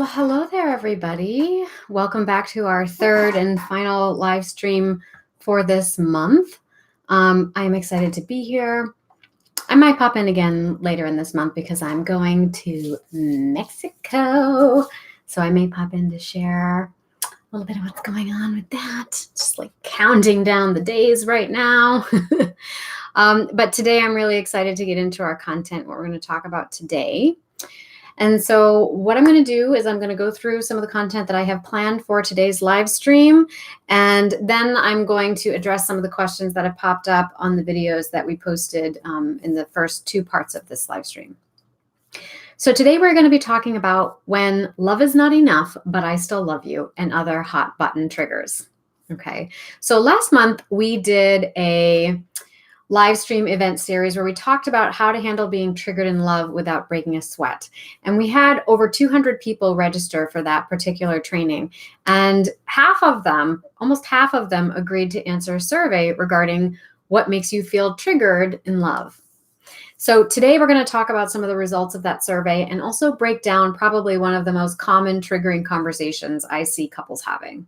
Well, hello there, everybody. Welcome back to our third and final live stream for this month. I'm excited to be here. I might pop in again later in this month because I'm going to Mexico. So I may pop in to share a little bit of what's going on with that. Just like counting down the days right now. But today I'm really excited to get into our content, what we're going to talk about today. And so what I'm going to do is I'm going to go through some of the content that I have planned for today's live stream. And then I'm going to address some of the questions that have popped up on the videos that we posted in the first two parts of this live stream. So today we're going to be talking about when love is not enough, but I still love you, and other hot button triggers. Okay. So last month we did a live stream event series where we talked about how to handle being triggered in love without breaking a sweat. And we had over 200 people register for that particular training. And almost half of them agreed to answer a survey regarding what makes you feel triggered in love. So today we're going to talk about some of the results of that survey and also break down probably one of the most common triggering conversations I see couples having.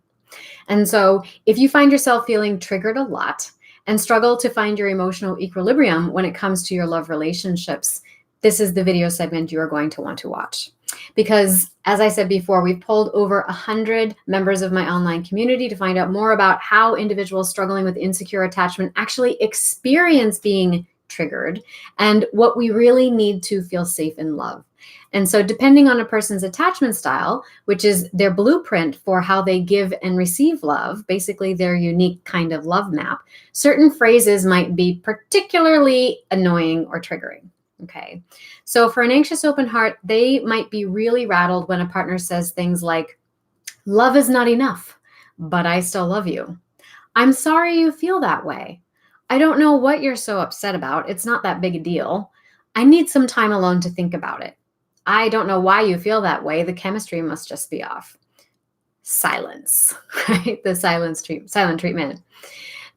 And so if you find yourself feeling triggered a lot, and struggle to find your emotional equilibrium when it comes to your love relationships, this is the video segment you are going to want to watch. Because as I said before, we've polled over 100 members of my online community to find out more about how individuals struggling with insecure attachment actually experience being triggered and what we really need to feel safe in love. And so depending on a person's attachment style, which is their blueprint for how they give and receive love, basically their unique kind of love map, certain phrases might be particularly annoying or triggering. Okay. So for an anxious open heart, they might be really rattled when a partner says things like, love is not enough, but I still love you. I'm sorry you feel that way. I don't know what you're so upset about. It's not that big a deal. I need some time alone to think about it. I don't know why you feel that way. The chemistry must just be off. Silence, right? The silent treatment.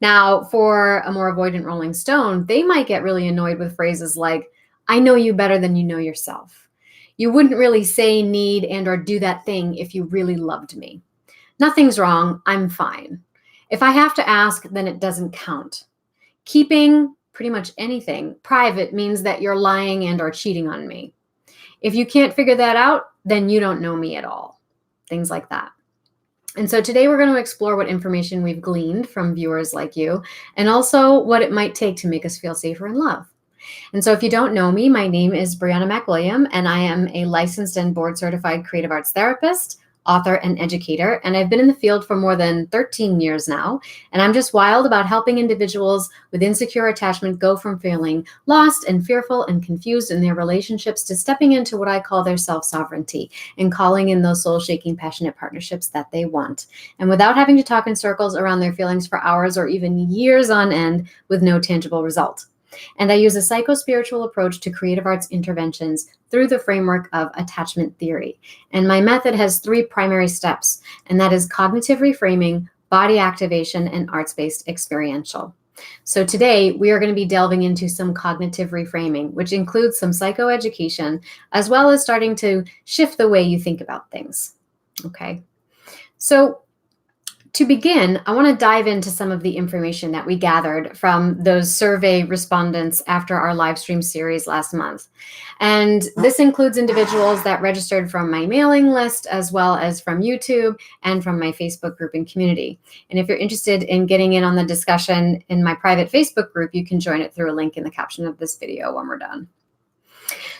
Now, for a more avoidant Rolling Stone, they might get really annoyed with phrases like, I know you better than you know yourself. You wouldn't really say, need, and or do that thing if you really loved me. Nothing's wrong. I'm fine. If I have to ask, then it doesn't count. Keeping pretty much anything private means that you're lying and or cheating on me. If you can't figure that out, then you don't know me at all. Things like that. And so today we're going to explore what information we've gleaned from viewers like you, and also what it might take to make us feel safer in love. And so if you don't know me, my name is Brianna McWilliam, and I am a licensed and board certified creative arts therapist, author, and educator. And I've been in the field for more than 13 years now. And I'm just wild about helping individuals with insecure attachment go from feeling lost and fearful and confused in their relationships to stepping into what I call their self-sovereignty and calling in those soul-shaking, passionate partnerships that they want. And without having to talk in circles around their feelings for hours or even years on end with no tangible result. And I use a psycho-spiritual approach to creative arts interventions through the framework of attachment theory. And my method has 3 primary steps, and that is cognitive reframing, body activation, and arts-based experiential. So today we are going to be delving into some cognitive reframing, which includes some psychoeducation, as well as starting to shift the way you think about things. Okay. So to begin, I want to dive into some of the information that we gathered from those survey respondents after our live stream series last month. And this includes individuals that registered from my mailing list, as well as from YouTube and from my Facebook group and community. And if you're interested in getting in on the discussion in my private Facebook group, you can join it through a link in the caption of this video when we're done.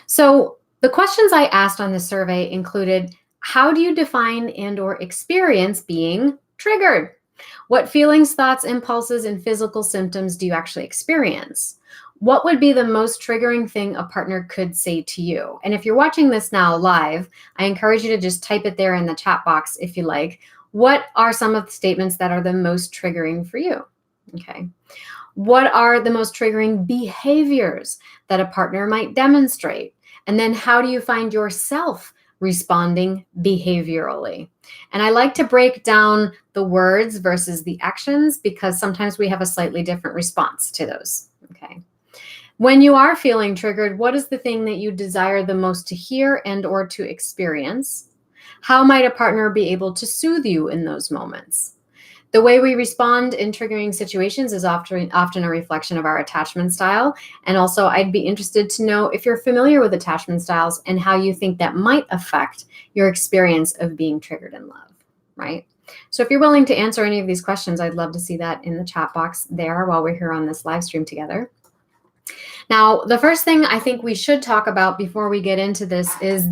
So the questions I asked on the survey included, how do you define and or experience being triggered? What feelings, thoughts, impulses, and physical symptoms do you actually experience? What would be the most triggering thing a partner could say to you? And if you're watching this now live, I encourage you to just type it there in the chat box if you like. What are some of the statements that are the most triggering for you? Okay. What are the most triggering behaviors that a partner might demonstrate? And then how do you find yourself responding behaviorally? And I like to break down the words versus the actions because sometimes we have a slightly different response to those. Okay. When you are feeling triggered, what is the thing that you desire the most to hear and or to experience? How might a partner be able to soothe you in those moments? The way we respond in triggering situations is often a reflection of our attachment style. And also, I'd be interested to know if you're familiar with attachment styles and how you think that might affect your experience of being triggered in love, right? So if you're willing to answer any of these questions, I'd love to see that in the chat box there while we're here on this live stream together. Now, the first thing I think we should talk about before we get into this is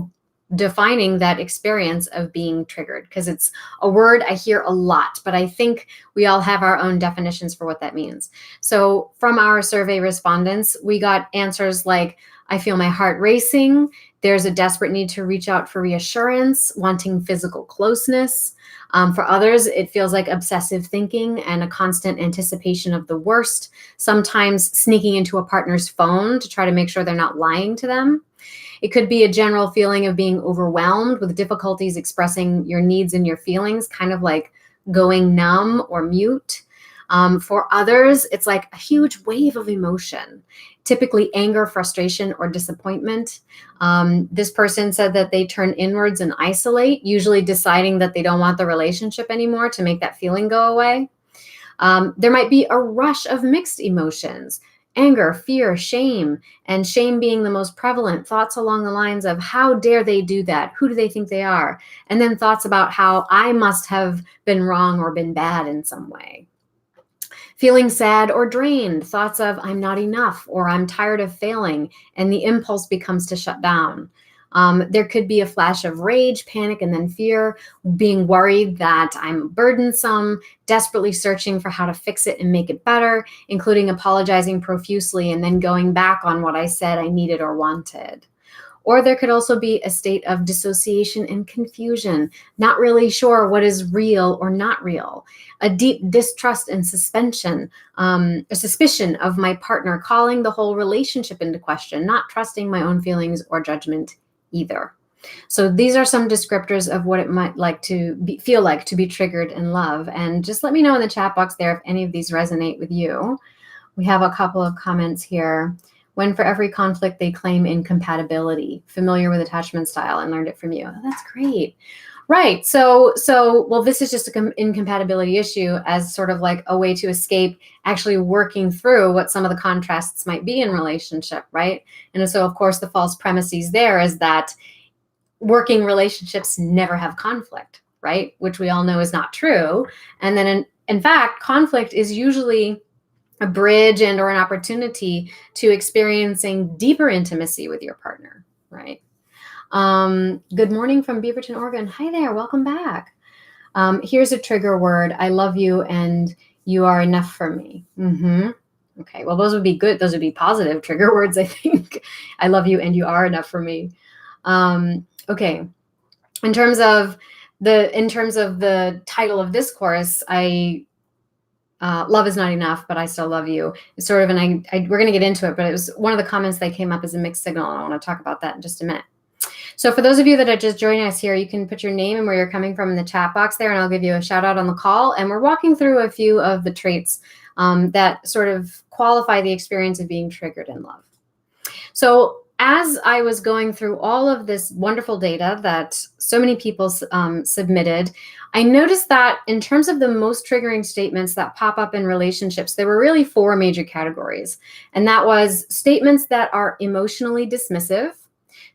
defining that experience of being triggered, because it's a word I hear a lot, but I think we all have our own definitions for what that means. So from our survey respondents, we got answers like, I feel my heart racing. There's a desperate need to reach out for reassurance, wanting physical closeness. For others, it feels like obsessive thinking and a constant anticipation of the worst, sometimes sneaking into a partner's phone to try to make sure they're not lying to them. It could be a general feeling of being overwhelmed with difficulties expressing your needs and your feelings, kind of like going numb or mute. For others, it's like a huge wave of emotion, typically anger, frustration, or disappointment. This person said that they turn inwards and isolate, usually deciding that they don't want the relationship anymore to make that feeling go away. There might be a rush of mixed emotions, anger, fear, shame, and shame being the most prevalent. Thoughts along the lines of, how dare they do that? Who do they think they are? And then thoughts about how I must have been wrong or been bad in some way. Feeling sad or drained, thoughts of I'm not enough or I'm tired of failing, and the impulse becomes to shut down. There could be a flash of rage, panic, and then fear, being worried that I'm burdensome, desperately searching for how to fix it and make it better, including apologizing profusely and then going back on what I said I needed or wanted. Or there could also be a state of dissociation and confusion, not really sure what is real or not real, a deep distrust and suspension, a suspicion of my partner, calling the whole relationship into question, not trusting my own feelings or judgment either. So these are some descriptors of what it might feel like to be triggered in love. And just let me know in the chat box there if any of these resonate with you. We have a couple of comments here. When for every conflict they claim incompatibility, familiar with attachment style and learned it from you. Oh, that's great. Right. So well, this is just an incompatibility issue as sort of like a way to escape actually working through what some of the contrasts might be in relationship, right? And so, of course, the false premises there is that working relationships never have conflict, right? Which we all know is not true. And then in fact, conflict is usually a bridge and or an opportunity to experiencing deeper intimacy with your partner, right? Good morning from Beaverton, Oregon. Hi there, welcome back. Here's a trigger word. I love you and you are enough for me. Okay, well, those would be good. Those would be positive trigger words, I think. I love you and you are enough for me. Okay, in terms of the title of this course, love is not enough, but I still love you. It's sort of, and we're going to get into it, but it was one of the comments that came up as a mixed signal, and I want to talk about that in just a minute. So for those of you that are just joining us here, you can put your name and where you're coming from in the chat box there, and I'll give you a shout out on the call. And we're walking through a few of the traits that sort of qualify the experience of being triggered in love. So as I was going through all of this wonderful data that so many people submitted, I noticed that in terms of the most triggering statements that pop up in relationships, there were really four major categories. And that was statements that are emotionally dismissive,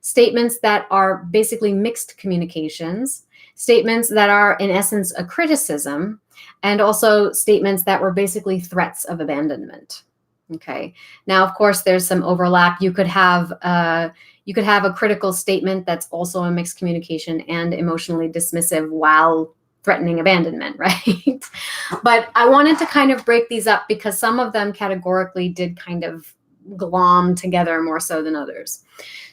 statements that are basically mixed communications, statements that are in essence a criticism, and also statements that were basically threats of abandonment. Okay. Now, of course, there's some overlap. You could have a critical statement that's also a mixed communication and emotionally dismissive while threatening abandonment, right? But I wanted to kind of break these up because some of them categorically did kind of glom together more so than others.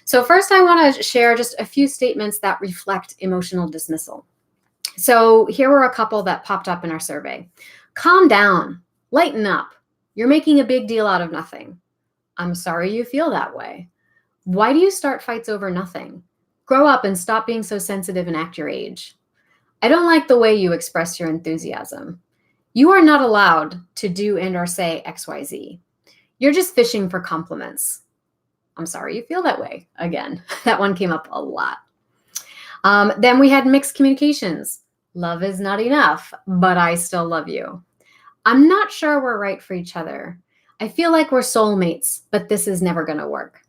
So first, I want to share just a few statements that reflect emotional dismissal. So here were a couple that popped up in our survey. Calm down, lighten up. You're making a big deal out of nothing. I'm sorry you feel that way. Why do you start fights over nothing? Grow up and stop being so sensitive and act your age. I don't like the way you express your enthusiasm. You are not allowed to do and or say XYZ. You're just fishing for compliments. I'm sorry you feel that way. Again, that one came up a lot. Then we had mixed communications. Love is not enough, but I still love you. I'm not sure we're right for each other. I feel like we're soulmates, but this is never going to work.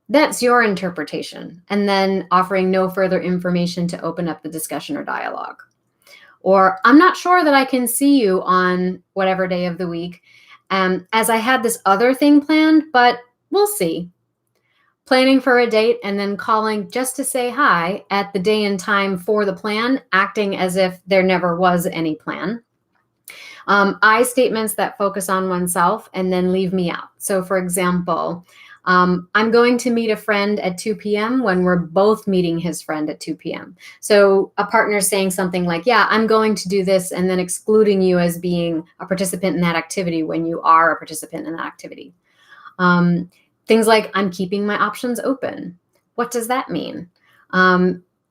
That's your interpretation. And then offering no further information to open up the discussion or dialogue. Or I'm not sure that I can see you on whatever day of the week, as I had this other thing planned, but we'll see. Planning for a date and then calling just to say hi at the day and time for the plan, acting as if there never was any plan. I statements that focus on oneself and then leave me out. So for example, I'm going to meet a friend at 2 p.m. when we're both meeting his friend at 2 p.m. So a partner saying something like, yeah, I'm going to do this, and then excluding you as being a participant in that activity when you are a participant in that activity. Things like, I'm keeping my options open. What does that mean?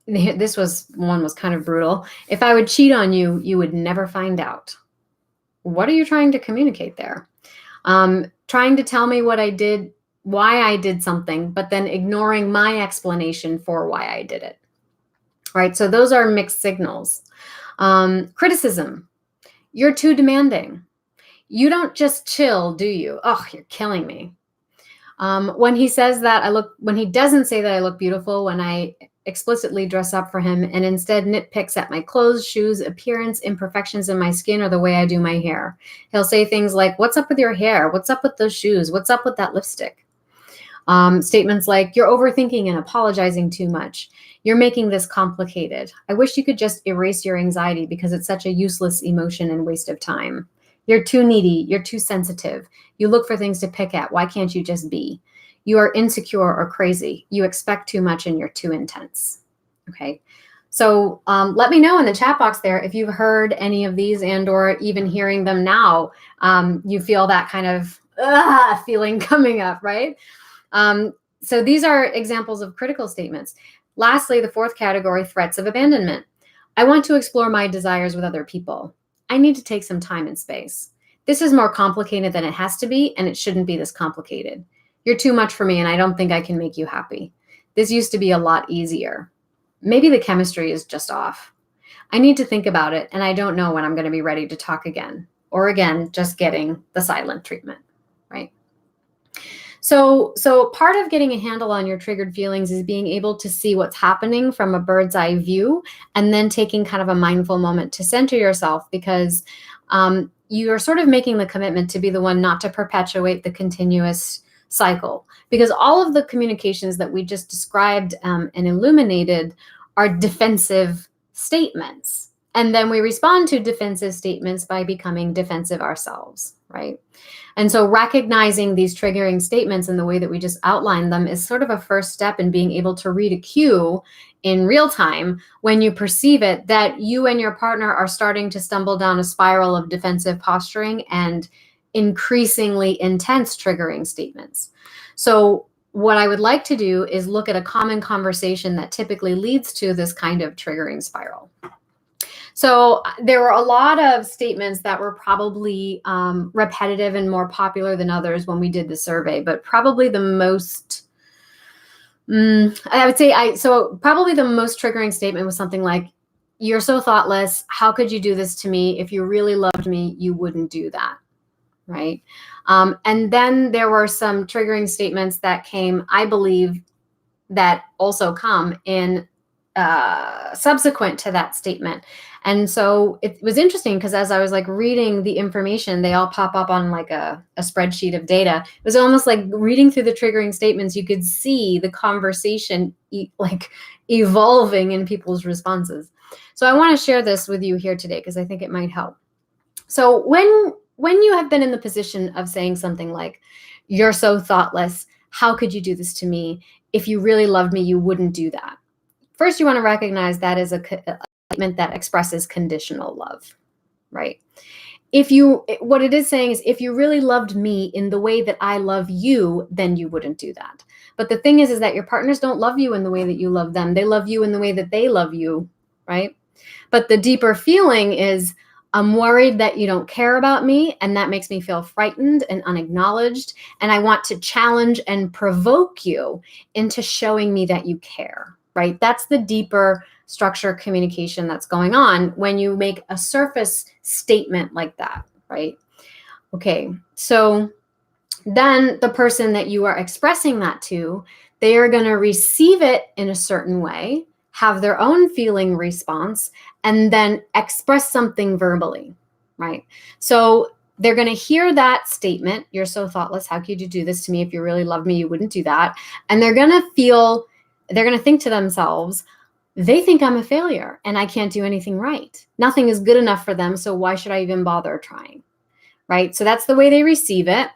This one was kind of brutal. If I would cheat on you, you would never find out. What are you trying to communicate there? Trying to tell me what I did, why I did something, but then ignoring my explanation for why I did it. Right? So those are mixed signals. Criticism. You're too demanding. You don't just chill, do you? Oh, you're killing me. When he says that when he doesn't say that I look beautiful, when I explicitly dress up for him and instead nitpicks at my clothes, shoes, appearance, imperfections in my skin, or the way I do my hair. He'll say things like, what's up with your hair? What's up with those shoes? What's up with that lipstick? Statements like, you're overthinking and apologizing too much. You're making this complicated. I wish you could just erase your anxiety because it's such a useless emotion and waste of time. You're too needy. You're too sensitive. You look for things to pick at. Why can't you just be? You are insecure or crazy. You expect too much and you're too intense. Okay. So let me know in the chat box there if you've heard any of these, and or even hearing them now, you feel that kind of feeling coming up, right? So these are examples of critical statements. Lastly, the fourth category, threats of abandonment. I want to explore my desires with other people. I need to take some time and space. This is more complicated than it has to be, and it shouldn't be this complicated. You're too much for me, and I don't think I can make you happy. This used to be a lot easier. Maybe the chemistry is just off. I need to think about it, and I don't know when I'm going to be ready to talk again. Or again, just getting the silent treatment, right? So part of getting a handle on your triggered feelings is being able to see what's happening from a bird's eye view, and then taking kind of a mindful moment to center yourself, because you are sort of making the commitment to be the one not to perpetuate the continuous cycle, because all of the communications that we just described and illuminated are defensive statements. And then we respond to defensive statements by becoming defensive ourselves, right? And so recognizing these triggering statements in the way that we just outlined them is sort of a first step in being able to read a cue in real time when you perceive it, that you and your partner are starting to stumble down a spiral of defensive posturing and increasingly intense triggering statements. So what I would like to do is look at a common conversation that typically leads to this kind of triggering spiral. So there were a lot of statements that were probably repetitive and more popular than others when we did the survey, but probably the most, probably the most triggering statement was something like, you're so thoughtless. How could you do this to me? If you really loved me, you wouldn't do that, right? And then there were some triggering statements that came, I believe, that also come in subsequent to that statement. And so it was interesting because as I was like reading the information, they all pop up on like a spreadsheet of data. It was almost like reading through the triggering statements, you could see the conversation like evolving in people's responses. So I want to share this with you here today because I think it might help. So when you have been in the position of saying something like, you're so thoughtless, how could you do this to me? If you really loved me, you wouldn't do that. First, you want to recognize that is a statement that expresses conditional love, right? What it is saying is, if you really loved me in the way that I love you, then you wouldn't do that. But the thing is that your partners don't love you in the way that you love them. They love you in the way that they love you, right? But the deeper feeling is, I'm worried that you don't care about me, and that makes me feel frightened and unacknowledged, and I want to challenge and provoke you into showing me that you care, right? That's the deeper structure communication that's going on when you make a surface statement like that, right? Okay, so then the person that you are expressing that to, they are going to receive it in a certain way, have their own feeling response, and then express something verbally, right? So they're going to hear that statement, "You're so thoughtless. How could you do this to me? If you really loved me, you wouldn't do that." And they're going to think to themselves, they think I'm a failure and I can't do anything right. Nothing is good enough for them, so why should I even bother trying, right? So that's the way they receive it.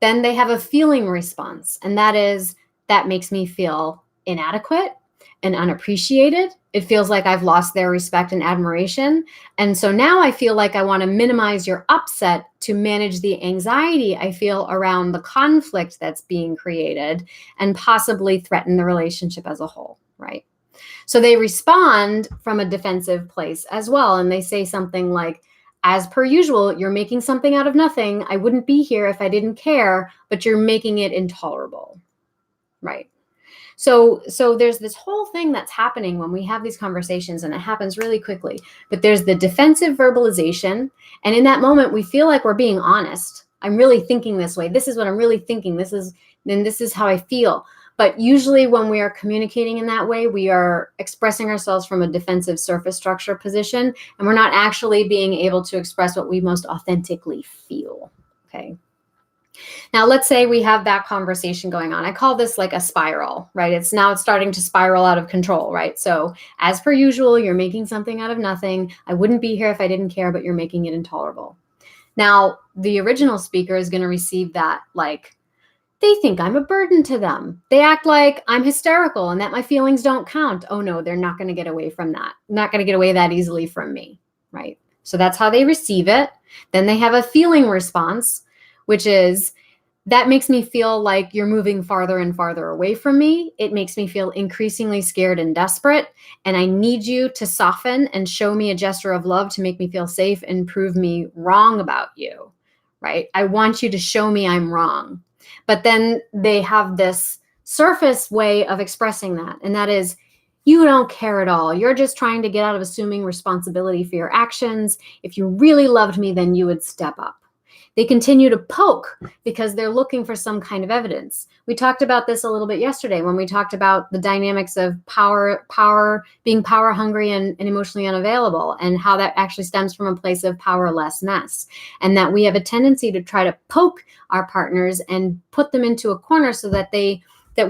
Then they have a feeling response, and that makes me feel inadequate and unappreciated. It feels like I've lost their respect and admiration. And so now I feel like I want to minimize your upset to manage the anxiety I feel around the conflict that's being created and possibly threaten the relationship as a whole, right? So they respond from a defensive place as well. And they say something like, "As per usual, you're making something out of nothing. I wouldn't be here if I didn't care, but you're making it intolerable," right? So there's this whole thing that's happening when we have these conversations, and it happens really quickly. But there's the defensive verbalization. And in that moment, we feel like we're being honest. "I'm really thinking this way. This is what I'm really thinking. This is how I feel." But usually when we are communicating in that way, we are expressing ourselves from a defensive surface structure position, and we're not actually being able to express what we most authentically feel, okay? Now, let's say we have that conversation going on. I call this like a spiral, right? It's starting to spiral out of control, right? So as per usual, you're making something out of nothing. I wouldn't be here if I didn't care, but you're making it intolerable. Now, the original speaker is going to receive that like, they think I'm a burden to them. They act like I'm hysterical and that my feelings don't count. Oh no, they're not going to get away from that. Not going to get away that easily from me, right? So that's how they receive it. Then they have a feeling response, which is, that makes me feel like you're moving farther and farther away from me. It makes me feel increasingly scared and desperate. And I need you to soften and show me a gesture of love to make me feel safe and prove me wrong about you, right? I want you to show me I'm wrong. But then they have this surface way of expressing that. And that is, you don't care at all. You're just trying to get out of assuming responsibility for your actions. If you really loved me, then you would step up. They continue to poke because they're looking for some kind of evidence. We talked about this a little bit yesterday when we talked about the dynamics of being power hungry and emotionally unavailable, and how that actually stems from a place of powerlessness. And that we have a tendency to try to poke our partners and put them into a corner so that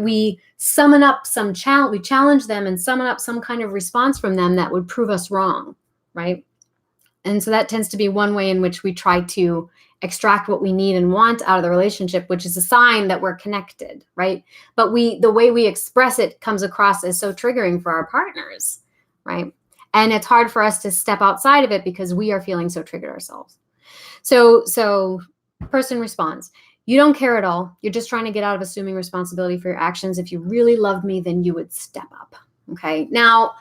we summon up some challenge, we challenge them and summon up some kind of response from them that would prove us wrong, right? And so that tends to be one way in which we try to extract what we need and want out of the relationship, which is a sign that we're connected, right? But the way we express it comes across as so triggering for our partners, right? And it's hard for us to step outside of it because we are feeling so triggered ourselves. So person responds, you don't care at all. You're just trying to get out of assuming responsibility for your actions. If you really loved me, then you would step up, okay? Now,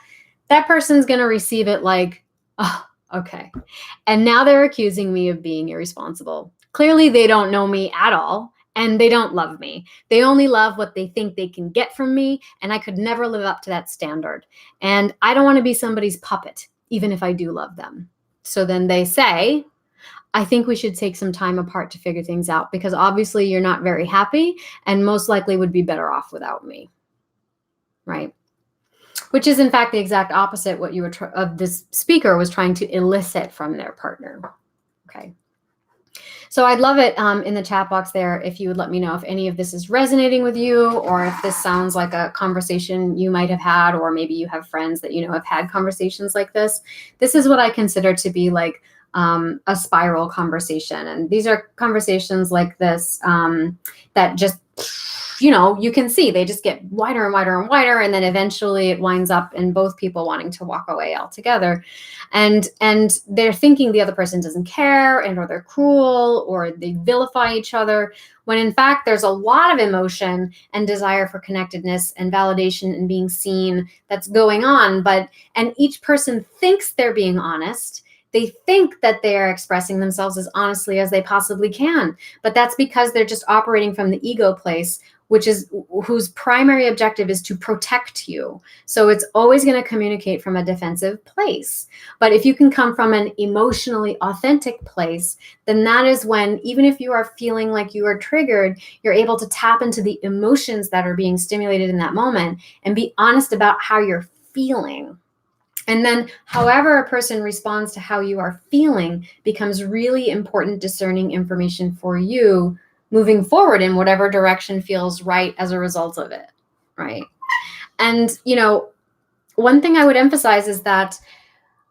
that person's going to receive it like, oh, okay. And now they're accusing me of being irresponsible. Clearly, they don't know me at all, and they don't love me. They only love what they think they can get from me, and I could never live up to that standard. And I don't want to be somebody's puppet, even if I do love them. So then they say, I think we should take some time apart to figure things out, because obviously you're not very happy and most likely would be better off without me, right? Which is in fact the exact opposite what you were of this speaker was trying to elicit from their partner. Okay. So I'd love it in the chat box there if you would let me know if any of this is resonating with you, or if this sounds like a conversation you might have had, or maybe you have friends that you know have had conversations like this. This is what I consider to be like a spiral conversation. And these are conversations like this that just, you know, you can see they just get wider and wider and wider. And then eventually it winds up in both people wanting to walk away altogether. And they're thinking the other person doesn't care, and or they're cruel, or they vilify each other, when in fact there's a lot of emotion and desire for connectedness and validation and being seen that's going on. And each person thinks they're being honest. They think that they are expressing themselves as honestly as they possibly can. But that's because they're just operating from the ego place, whose primary objective is to protect you. So it's always going to communicate from a defensive place. But if you can come from an emotionally authentic place, then that is when, even if you are feeling like you are triggered, you're able to tap into the emotions that are being stimulated in that moment and be honest about how you're feeling. And then however a person responds to how you are feeling becomes really important discerning information for you moving forward in whatever direction feels right as a result of it, right? And, one thing I would emphasize is that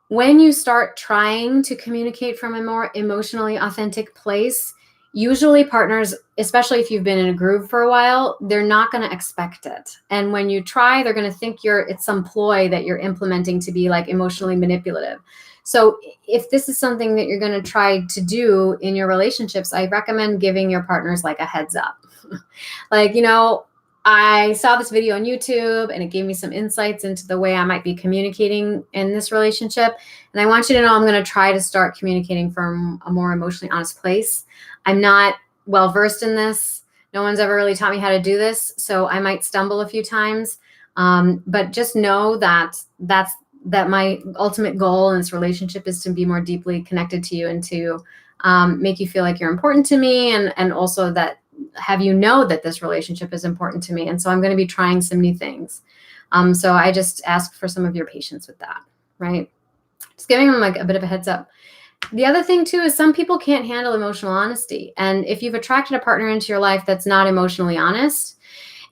when you start trying to communicate from a more emotionally authentic place, usually partners, especially if you've been in a groove for a while, they're not going to expect it. And when you try, they're going to think it's some ploy that you're implementing to be like emotionally manipulative. So if this is something that you're going to try to do in your relationships, I recommend giving your partners like a heads up. Like, I saw this video on YouTube and it gave me some insights into the way I might be communicating in this relationship. And I want you to know I'm going to try to start communicating from a more emotionally honest place. I'm not well versed in this. No one's ever really taught me how to do this. So I might stumble a few times. But just know that my ultimate goal in this relationship is to be more deeply connected to you and to make you feel like you're important to me. And also that have you know that this relationship is important to me. And so I'm going to be trying some new things. So I just ask for some of your patience with that, right? Just giving them like a bit of a heads up. The other thing too is some people can't handle emotional honesty. And if you've attracted a partner into your life that's not emotionally honest,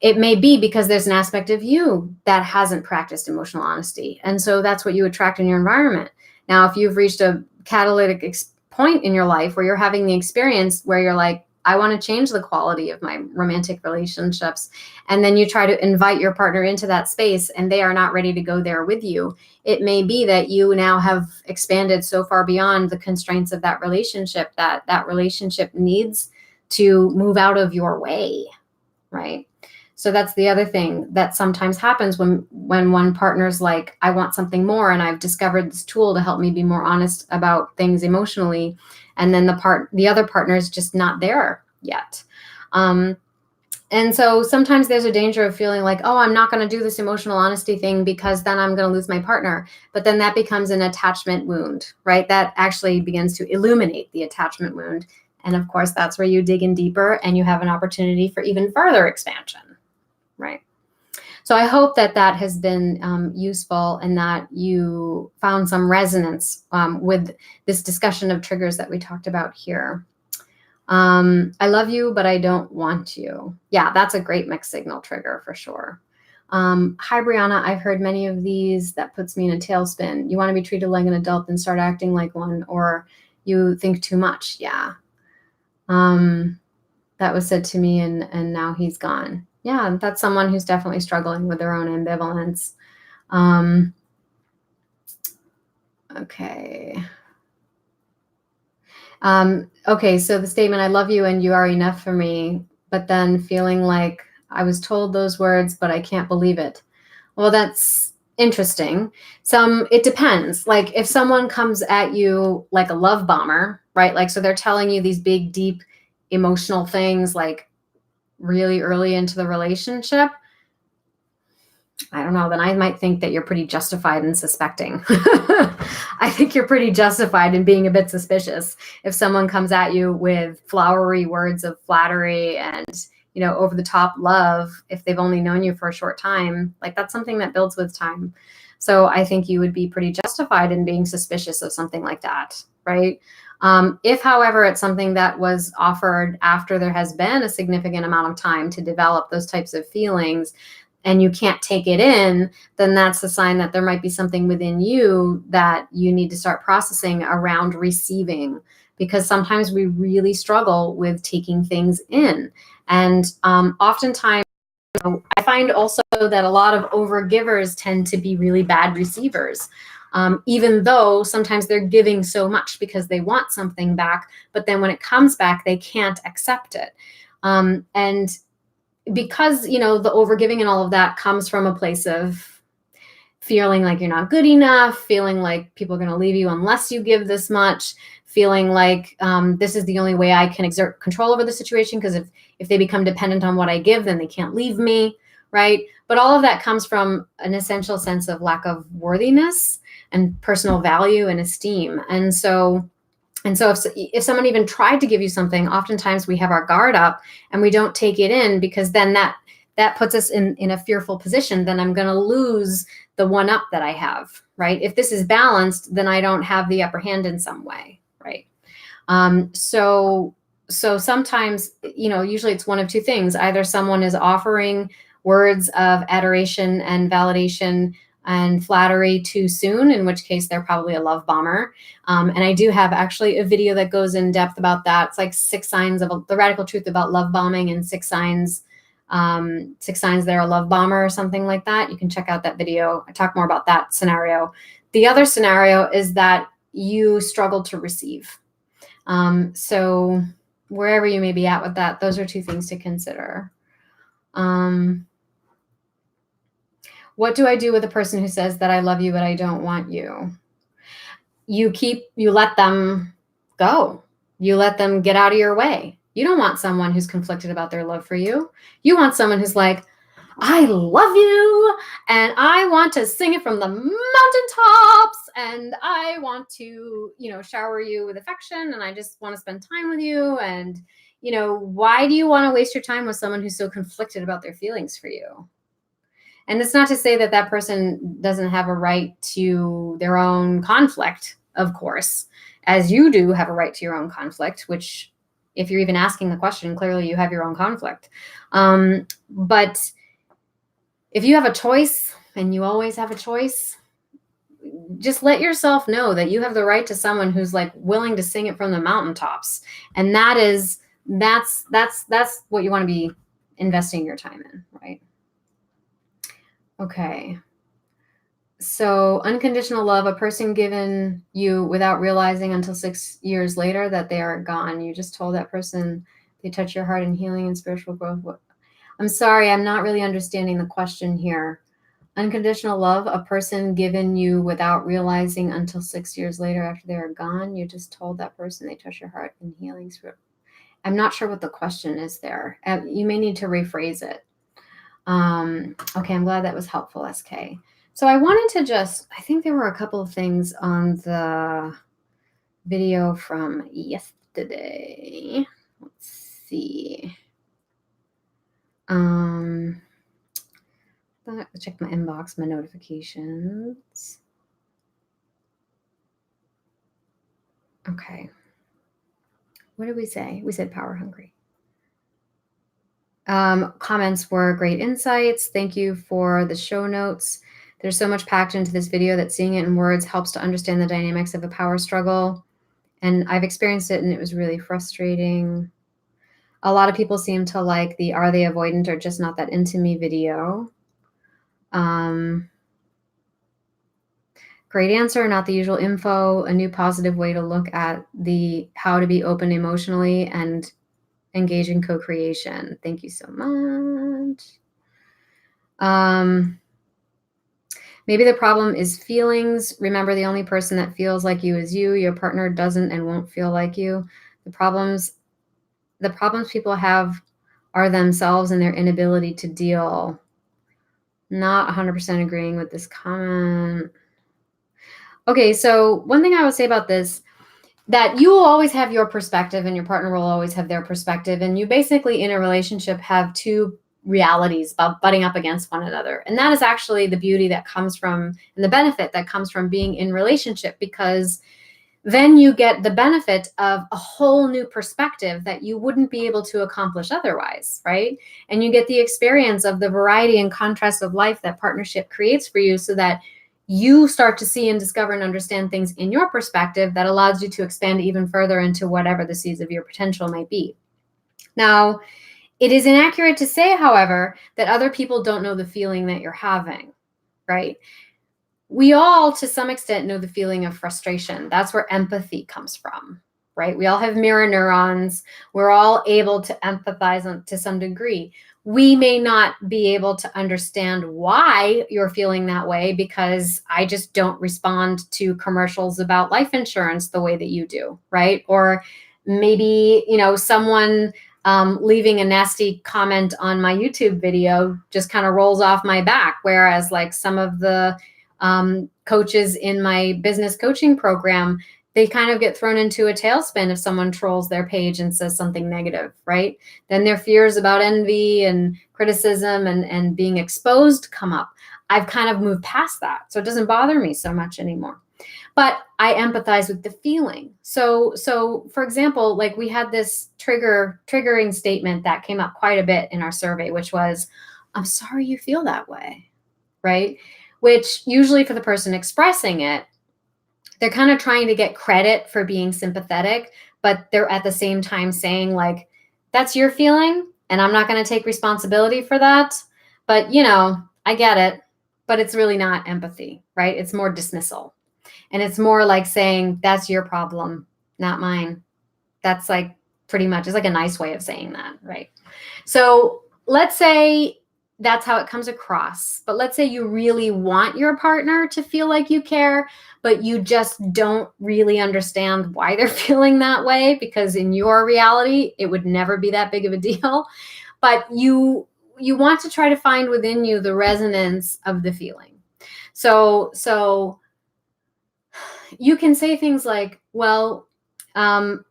it may be because there's an aspect of you that hasn't practiced emotional honesty. And so that's what you attract in your environment. Now, if you've reached a catalytic point in your life where you're having the experience where you're like, I want to change the quality of my romantic relationships. And then you try to invite your partner into that space and they are not ready to go there with you. It may be that you now have expanded so far beyond the constraints of that relationship that that relationship needs to move out of your way, right? So that's the other thing that sometimes happens when one partner's like, I want something more and I've discovered this tool to help me be more honest about things emotionally. And then the other partner is just not there yet. And so sometimes there's a danger of feeling like, oh, I'm not going to do this emotional honesty thing because then I'm going to lose my partner. But then that becomes an attachment wound, right? That actually begins to illuminate the attachment wound. And of course, that's where you dig in deeper and you have an opportunity for even further expansion, right? So I hope that has been useful and that you found some resonance with this discussion of triggers that we talked about here. I love you, but I don't want you. Yeah, that's a great mixed signal trigger for sure. Hi, Brianna. I've heard many of these. That puts me in a tailspin. You want to be treated like an adult and start acting like one, or you think too much. Yeah. That was said to me and now he's gone. Yeah, that's someone who's definitely struggling with their own ambivalence. Okay. Okay, so the statement, I love you and you are enough for me, but then feeling like I was told those words, but I can't believe it. Well, that's interesting. It depends. Like if someone comes at you like a love bomber, right? Like, so they're telling you these big, deep emotional things like really early into the relationship, I don't know, then I might think that you're pretty justified in suspecting. I think you're pretty justified in being a bit suspicious if someone comes at you with flowery words of flattery and, over the top love, if they've only known you for a short time. Like that's something that builds with time. So I think you would be pretty justified in being suspicious of something like that, right? If, however, it's something that was offered after there has been a significant amount of time to develop those types of feelings and you can't take it in, then that's a sign that there might be something within you that you need to start processing around receiving, because sometimes we really struggle with taking things in. And oftentimes, I find also that a lot of overgivers tend to be really bad receivers. Even though sometimes they're giving so much because they want something back, but then when it comes back, they can't accept it. And because, the overgiving and all of that comes from a place of feeling like you're not good enough, feeling like people are going to leave you unless you give this much, feeling like this is the only way I can exert control over the situation, because if they become dependent on what I give, then they can't leave me, right? But all of that comes from an essential sense of lack of worthiness and personal value and esteem. And so if someone even tried to give you something, oftentimes we have our guard up and we don't take it in, because then that puts us in a fearful position. Then I'm going to lose the one up that I have, right? If this is balanced, then I don't have the upper hand in some way, right? So sometimes, usually it's one of two things. Either someone is offering words of adoration and validation and flattery too soon, in which case they're probably a love bomber. And I do have actually a video that goes in depth about that. It's like 6 signs of the radical truth about love bombing, and 6 signs they're a love bomber or something like that. You can check out that video. I talk more about that scenario. The other scenario is that you struggle to receive. So wherever you may be at with that, those are 2 things to consider. What do I do with a person who says that I love you, but I don't want you? You let them go. You let them get out of your way. You don't want someone who's conflicted about their love for you. You want someone who's like, I love you, and I want to sing it from the mountaintops, and I want to, shower you with affection, and I just want to spend time with you. And, why do you want to waste your time with someone who's so conflicted about their feelings for you? And it's not to say that that person doesn't have a right to their own conflict, of course, as you do have a right to your own conflict, which, if you're even asking the question, clearly you have your own conflict. But if you have a choice, and you always have a choice, just let yourself know that you have the right to someone who's like willing to sing it from the mountaintops. And that's what you want to be investing your time in, right? Okay. So unconditional love, a person given you without realizing until 6 years later that they are gone. You just told that person they touch your heart in healing and spiritual growth. I'm sorry, I'm not really understanding the question here. Unconditional love, a person given you without realizing until 6 years later after they are gone. You just told that person they touch your heart in healing. I'm not sure what the question is there. You may need to rephrase it. Okay, I'm glad that was helpful, SK. So I wanted to I think there were a couple of things on the video from yesterday. Let's see. Check my inbox, my notifications. Okay. What did we say? We said power hungry. Comments were great insights. Thank you for the show notes. There's so much packed into this video that seeing it in words helps to understand the dynamics of a power struggle. And I've experienced it, and it was really frustrating. A lot of people seem to like the "Are they avoidant or just not that into me" video. Great answer, not the usual info. A new positive way to look at how to be open emotionally and engage in co-creation. Thank you so much. Maybe the problem is feelings. Remember, the only person that feels like you is you. Your partner doesn't and won't feel like you. The problems people have are themselves and their inability to deal. Not 100% agreeing with this comment. Okay, so one thing I would say about this, that you will always have your perspective and your partner will always have their perspective. And you basically, in a relationship, have 2 realities about butting up against one another. And that is actually the beauty that comes from, and the benefit that comes from being in relationship, because then you get the benefit of a whole new perspective that you wouldn't be able to accomplish otherwise, right? And you get the experience of the variety and contrast of life that partnership creates for you, so that you start to see and discover and understand things in your perspective that allows you to expand even further into whatever the seeds of your potential might be. Now, it is inaccurate to say, however, that other people don't know the feeling that you're having, right? We all, to some extent, know the feeling of frustration. That's where empathy comes from, right? We all have mirror neurons. We're all able to empathize to some degree. we may not be able to understand why you're feeling that way, because I just don't respond to commercials about life insurance the way that you do, right? Or maybe, someone leaving a nasty comment on my YouTube video just kind of rolls off my back. Whereas like some of the coaches in my business coaching program, they kind of get thrown into a tailspin if someone trolls their page and says something negative, right? Then their fears about envy and criticism and being exposed come up. I've kind of moved past that, so it doesn't bother me so much anymore. But I empathize with the feeling. So for example, like we had this triggering statement that came up quite a bit in our survey, which was, "I'm sorry you feel that way," right? Which usually for the person expressing it, they're kind of trying to get credit for being sympathetic, but they're at the same time saying like, "That's your feeling and I'm not going to take responsibility for that. But I get it." But it's really not empathy, right? It's more dismissal. And it's more like saying, "That's your problem, not mine." That's like pretty much, it's like a nice way of saying that, right? So let's say that's how it comes across. But let's say you really want your partner to feel like you care, but you just don't really understand why they're feeling that way, because in your reality, it would never be that big of a deal. But you want to try to find within you the resonance of the feeling. So you can say things like, "Well, I'm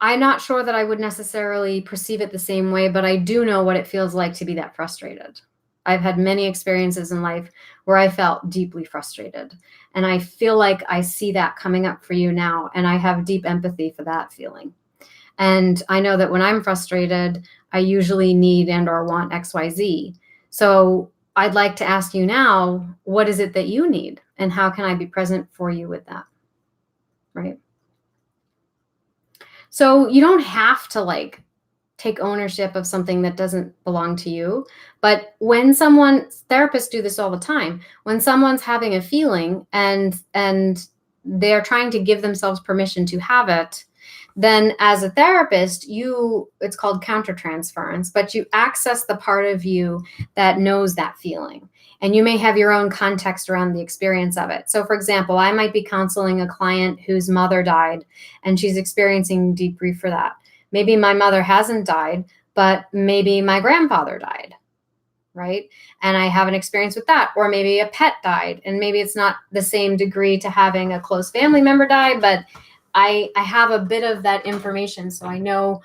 not sure that I would necessarily perceive it the same way, but I do know what it feels like to be that frustrated. I've had many experiences in life where I felt deeply frustrated. And I feel like I see that coming up for you now. And I have deep empathy for that feeling. And I know that when I'm frustrated, I usually need and or want XYZ. So I'd like to ask you now, what is it that you need? And how can I be present for you with that?" Right? So you don't have to like take ownership of something that doesn't belong to you. But when therapists do this all the time, when someone's having a feeling and they're trying to give themselves permission to have it, then as a therapist, it's called countertransference, but you access the part of you that knows that feeling. And you may have your own context around the experience of it. So for example, I might be counseling a client whose mother died and she's experiencing deep grief for that. Maybe my mother hasn't died, but maybe my grandfather died, right? And I have an experience with that. Or maybe a pet died, and maybe it's not the same degree to having a close family member die, but I have a bit of that information. So I know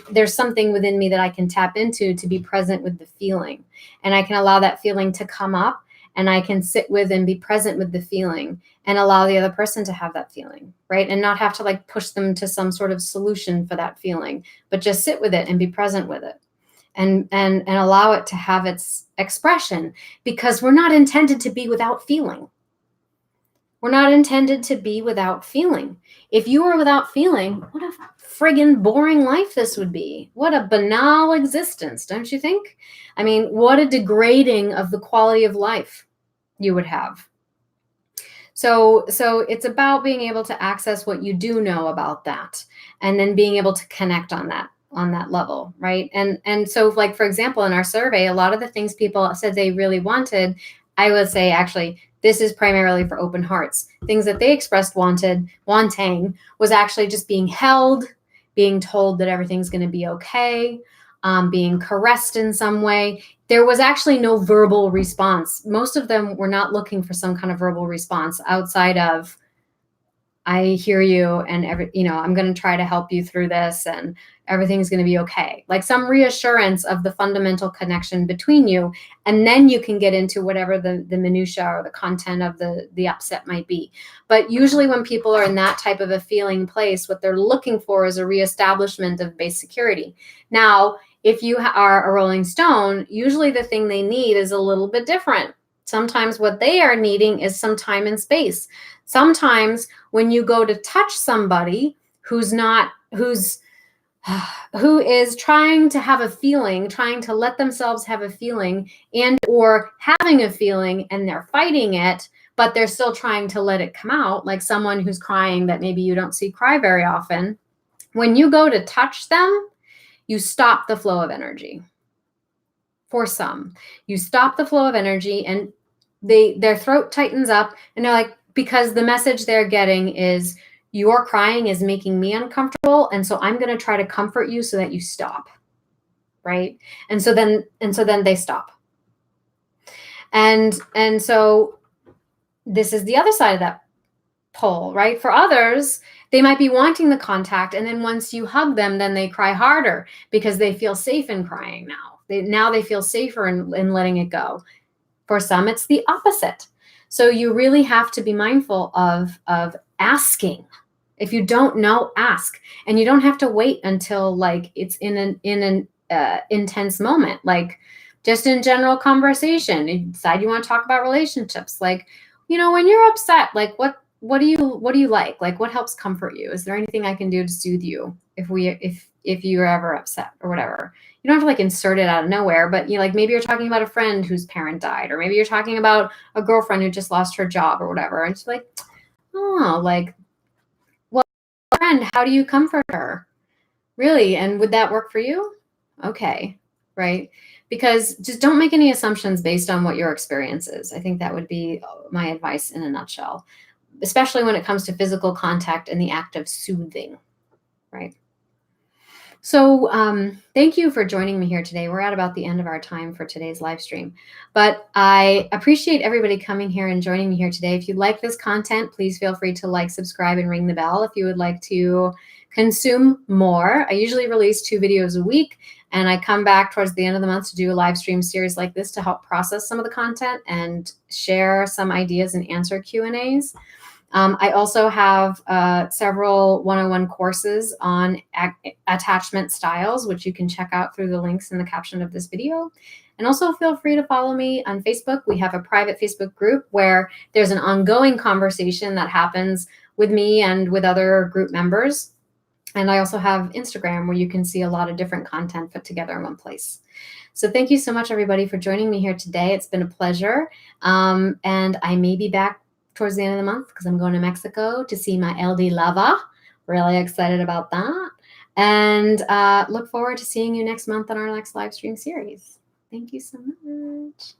there's something within me that I can tap into to be present with the feeling. And I can allow that feeling to come up, and I can sit with and be present with the feeling and allow the other person to have that feeling, right? And not have to like push them to some sort of solution for that feeling, but just sit with it and be present with it and allow it to have its expression, because we're not intended to be without feeling. We're not intended to be without feeling. If you were without feeling, what a friggin' boring life this would be. What a banal existence, don't you think? I mean, what a degrading of the quality of life you would have. So it's about being able to access what you do know about that, and then being able to connect on that level, right? And so like, for example, in our survey, a lot of the things people said they really wanted, I would say actually this is primarily for open hearts. Things that they expressed wanting was actually just being held, being told that everything's going to be okay, being caressed in some way. There was actually no verbal response. Most of them were not looking for some kind of verbal response outside of, "I hear you, and I'm going to try to help you through this, and everything's going to be okay." Like some reassurance of the fundamental connection between you, and then you can get into whatever the minutia or the content of the upset might be. But usually when people are in that type of a feeling place, what they're looking for is a reestablishment of base security. Now, if you are a Rolling Stone, usually the thing they need is a little bit different. Sometimes what they are needing is some time and space. Sometimes when you go to touch somebody who is trying to have a feeling, trying to let themselves have a feeling, and or having a feeling and they're fighting it, but they're still trying to let it come out, like someone who's crying that maybe you don't see cry very often. When you go to touch them, you stop the flow of energy. For some, you stop the flow of energy and their throat tightens up and they're like, because the message they're getting is your crying is making me uncomfortable. And so I'm going to try to comfort you so that you stop. Right. And so then they stop. And so this is the other side of that pole, right? For others, they might be wanting the contact. And then once you hug them, then they cry harder because they feel safe in crying now. Now they feel safer in letting it go. For some, it's the opposite. So you really have to be mindful of asking. If you don't know, ask. And you don't have to wait until like it's in an intense moment. Like just in general conversation, you decide you want to talk about relationships. Like, you know, when you're upset, like what do you like? Like what helps comfort you? Is there anything I can do to soothe you if you're ever upset or whatever? You don't have to like insert it out of nowhere, but you know, like maybe you're talking about a friend whose parent died, or maybe you're talking about a girlfriend who just lost her job or whatever. And she's like, oh, like, well, friend, how do you comfort her? Really? And would that work for you? Okay. Right. Because just don't make any assumptions based on what your experience is. I think that would be my advice in a nutshell, especially when it comes to physical contact and the act of soothing. Right. So thank you for joining me here today. We're at about the end of our time for today's live stream, but I appreciate everybody coming here and joining me here today. If you like this content, please feel free to like, subscribe, and ring the bell if you would like to consume more. I usually release 2 videos a week, and I come back towards the end of the month to do a live stream series like this to help process some of the content and share some ideas and answer Q&As. I also have several one-on-one courses on attachment styles, which you can check out through the links in the caption of this video. And also feel free to follow me on Facebook. We have a private Facebook group where there's an ongoing conversation that happens with me and with other group members. And I also have Instagram where you can see a lot of different content put together in one place. So thank you so much, everybody, for joining me here today. It's been a pleasure. And I may be back towards the end of the month because I'm going to Mexico to see my LD lover. Really excited about that. And look forward to seeing you next month on our next live stream series. Thank you so much.